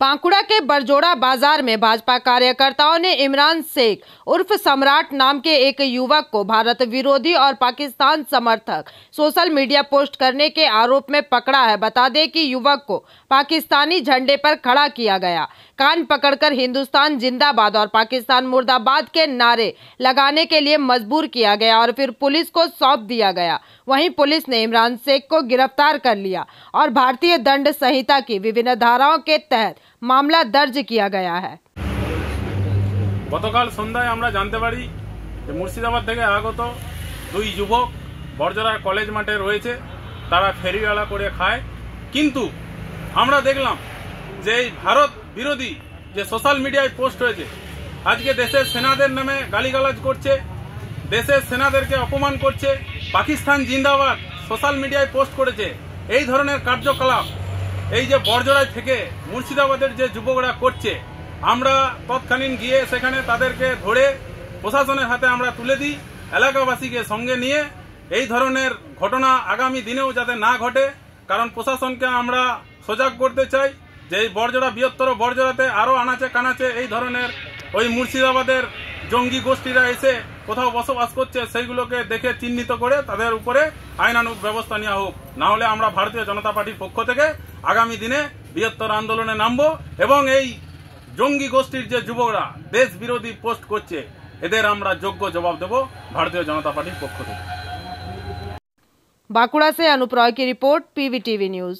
बांकुड़ा के बरजोड़ा बाजार में भाजपा कार्यकर्ताओं ने इमरान शेख उर्फ सम्राट नाम के एक युवक को भारत विरोधी और पाकिस्तान समर्थक सोशल मीडिया पोस्ट करने के आरोप में पकड़ा है। बता दें कि युवक को पाकिस्तानी झंडे पर खड़ा किया गया, कान पकड़कर हिंदुस्तान जिंदाबाद और पाकिस्तान मुर्दाबाद के नारे लगाने के लिए मजबूर किया गया और फिर पुलिस को सौंप दिया गया। वहीं पुलिस ने इमरान शेख को गिरफ्तार कर लिया और भारतीय दंड संहिता की विभिन्न धाराओं के तहत मामला दर्ज किया गया है। गतकाल सन्ध्याय आमरा जानते पारी जे मुर्शिदाबाद থেকে আগত দুই যুবক বরজোড়া কলেজ মাঠে রয়েছে, তারা ফেরিওয়ালা করে খায়। কিন্তু আমরা দেখলাম যে এই ভারত বিরোধী যে সোশ্যাল মিডিয়ায় পোস্ট হয়েছে, আজকে দেশের সেনাদের নামে গালিগালাজ করছে, দেশের সেনাদেরকে অপমান করছে, পাকিস্তান জিন্দাবাদ সোশ্যাল মিডিয়ায় পোস্ট করেছে। এই ধরনের কার্যকলাপ এই যে বরজোড়ায় থেকে মুর্শিদাবাদের যে যুবকরা করছে, আমরা তৎকালীন গিয়ে সেখানে তাদেরকে ধরে প্রশাসনের হাতে আমরা তুলে দিই। এলাকাবাসীকে সঙ্গে নিয়ে এই ধরনের ঘটনা আগামী দিনেও যাতে না ঘটে, কারণ প্রশাসনকে আমরা সজাগ করতে চাই যে এই বরজোড়া বৃহত্তর বরজোড়াতে আরও আনাচে কানাচে এই ধরনের ওই মুর্শিদাবাদের জঙ্গি গোষ্ঠীরা এসে কোথাও বসবাস করছে, সেইগুলোকে দেখে চিহ্নিত করে তাদের উপরে আইনানুগ ব্যবস্থা নেওয়া হোক। না হলে আমরা ভারতীয় জনতা পার্টির পক্ষ থেকে আগামী দিনে বৃহত্তর আন্দোলনে নামবো এবং এই জঙ্গি গোষ্ঠীর যে যুবকরা দেশ বিরোধী পোস্ট করছে, এদের আমরা যোগ্য জবাব দেব ভারতীয় জনতা পার্টির পক্ষ থেকে। बांकुड़ा से अनुप रॉय की रिपोर्ट, PVTV न्यूज।